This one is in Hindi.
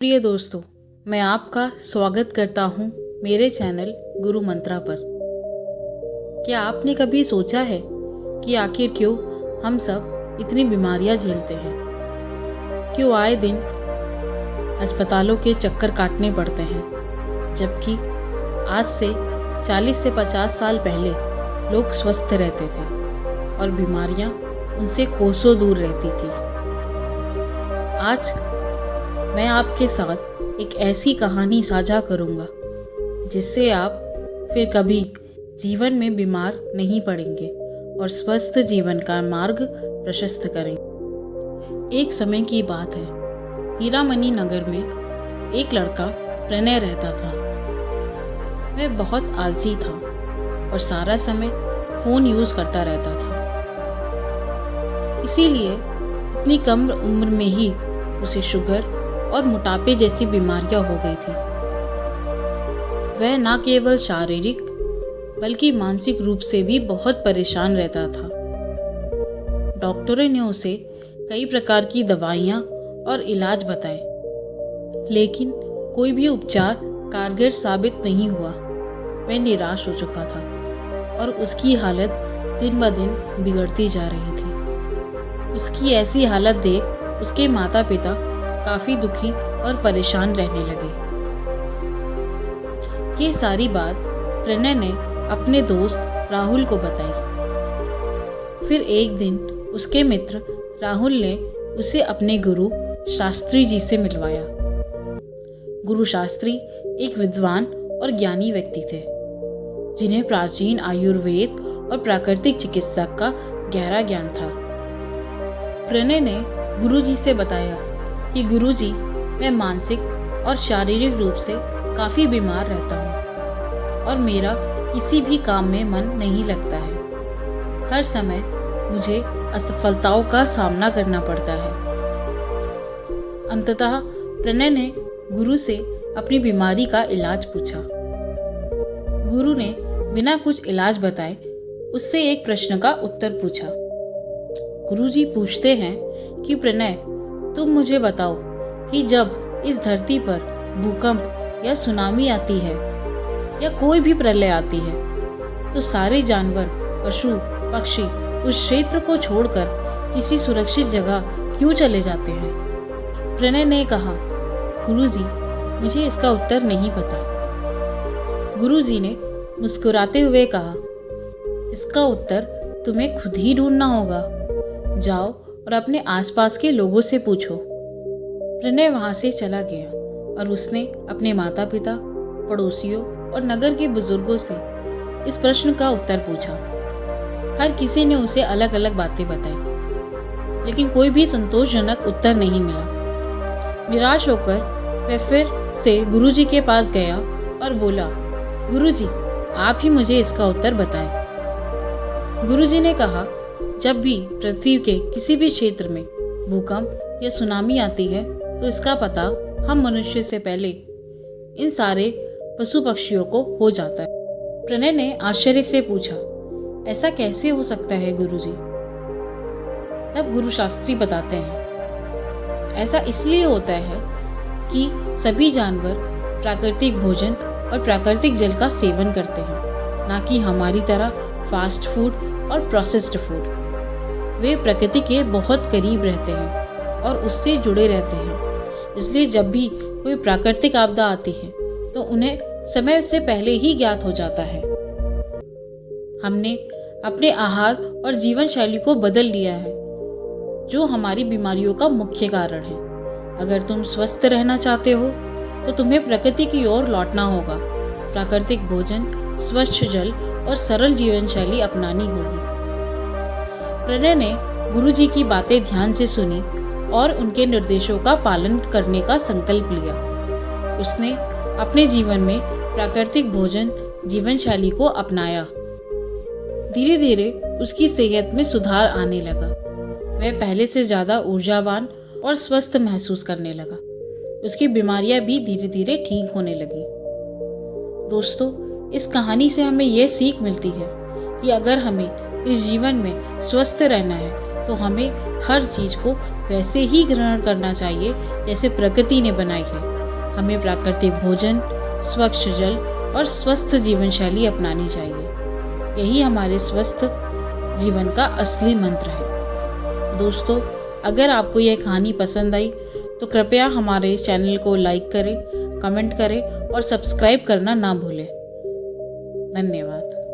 प्रिय दोस्तों, मैं आपका स्वागत करता हूँ मेरे चैनल गुरु मंत्रा पर। क्या आपने कभी सोचा है कि आखिर क्यों हम सब इतनी बीमारियाँ झेलते हैं? क्यों आए दिन अस्पतालों के चक्कर काटने पड़ते हैं, जबकि आज से 40 से 50 साल पहले लोग स्वस्थ रहते थे और बीमारियाँ उनसे कोसों दूर रहती थी। आज मैं आपके साथ एक ऐसी कहानी साझा करूंगा जिससे आप फिर कभी जीवन में बीमार नहीं पड़ेंगे और स्वस्थ जीवन का मार्ग प्रशस्त करेंगे। एक समय की बात है, हीरामनी नगर में एक लड़का प्रणय रहता था। वह बहुत आलसी था और सारा समय फ़ोन यूज़ करता रहता था। इसीलिए इतनी कम उम्र में ही उसे शुगर और मोटापे जैसी बीमारियां हो गई थी। वह न केवल शारीरिक बल्कि मानसिक रूप से भी बहुत परेशान रहता था। डॉक्टरों ने उसे कई प्रकार की दवाइयां और इलाज बताए, लेकिन कोई भी उपचार कारगर साबित नहीं हुआ। वह निराश हो चुका था और उसकी हालत दिन ब दिन बिगड़ती जा रही थी। उसकी ऐसी हालत देख उसके माता पिता काफी दुखी और परेशान रहने लगे। ये सारी बात प्रणय ने अपने दोस्त राहुल को बताई। फिर एक दिन उसके मित्र राहुल ने उसे अपने गुरु शास्त्री जी से मिलवाया। गुरु शास्त्री एक विद्वान और ज्ञानी व्यक्ति थे, जिन्हें प्राचीन आयुर्वेद और प्राकृतिक चिकित्सा का गहरा ज्ञान था। प्रणय ने गुरु जी से बताया कि गुरुजी, मैं मानसिक और शारीरिक रूप से काफ़ी बीमार रहता हूँ और मेरा किसी भी काम में मन नहीं लगता है। हर समय मुझे असफलताओं का सामना करना पड़ता है। अंततः प्रणय ने गुरु से अपनी बीमारी का इलाज पूछा। गुरु ने बिना कुछ इलाज बताए उससे एक प्रश्न का उत्तर पूछा। गुरुजी पूछते हैं कि प्रणय, तुम मुझे बताओ कि जब इस धरती पर भूकंप या सुनामी आती है या कोई भी प्रलय आती है, तो सारे जानवर, पशु पक्षी उस क्षेत्र को छोड़कर किसी सुरक्षित जगह क्यों चले जाते हैं? प्रणय ने कहा, गुरुजी, मुझे इसका उत्तर नहीं पता। गुरुजी ने मुस्कुराते हुए कहा, इसका उत्तर तुम्हें खुद ही ढूंढना होगा। जाओ और अपने आसपास के लोगों से पूछो। प्रणय वहां से चला गया और उसने अपने माता पिता, पड़ोसियों और नगर के बुजुर्गों से इस प्रश्न का उत्तर पूछा। हर किसी ने उसे अलग अलग बातें बताई, लेकिन कोई भी संतोषजनक उत्तर नहीं मिला। निराश होकर वह फिर से गुरुजी के पास गया और बोला, गुरुजी, आप ही मुझे इसका उत्तर बताएं। गुरुजी ने कहा, जब भी पृथ्वी के किसी भी क्षेत्र में भूकंप या सुनामी आती है, तो इसका पता हम मनुष्य से पहले इन सारे पशु पक्षियों को हो जाता है। प्रणय ने आश्चर्य से पूछा, ऐसा कैसे हो सकता है गुरुजी? तब गुरु शास्त्री बताते हैं, ऐसा इसलिए होता है कि सभी जानवर प्राकृतिक भोजन और प्राकृतिक जल का सेवन करते हैं, ना कि हमारी तरह फास्ट फूड और प्रोसेस्ड फूड। वे प्रकृति के बहुत करीब रहते हैं और उससे जुड़े रहते हैं। इसलिए जब भी कोई प्राकृतिक आपदा आती है तो उन्हें समय से पहले ही ज्ञात हो जाता है। हमने अपने आहार और जीवन शैली को बदल लिया है, जो हमारी बीमारियों का मुख्य कारण है। अगर तुम स्वस्थ रहना चाहते हो तो तुम्हें प्रकृति की ओर लौटना होगा। प्राकृतिक भोजन, स्वच्छ जल और सरल जीवन शैली अपनानी होगी। प्रणय ने गुरुजी की बातें ध्यान से सुनी और उनके निर्देशों का पालन करने का संकल्प लिया। उसने अपने जीवन में प्राकृतिक भोजन जीवन शैली को अपनाया। धीरे धीरे उसकी सेहत में सुधार आने लगा। वह पहले से ज़्यादा ऊर्जावान और स्वस्थ महसूस करने लगा। उसकी बीमारियां भी धीरे धीरे ठीक होने लगी। दोस्तों, इस कहानी से हमें यह सीख मिलती है कि अगर हमें इस जीवन में स्वस्थ रहना है तो हमें हर चीज़ को वैसे ही ग्रहण करना चाहिए जैसे प्रकृति ने बनाई है। हमें प्राकृतिक भोजन, स्वच्छ जल और स्वस्थ जीवन शैली अपनानी चाहिए। यही हमारे स्वस्थ जीवन का असली मंत्र है। दोस्तों, अगर आपको यह कहानी पसंद आई तो कृपया हमारे चैनल को लाइक करें, कमेंट करें और सब्सक्राइब करना ना भूलें। धन्यवाद।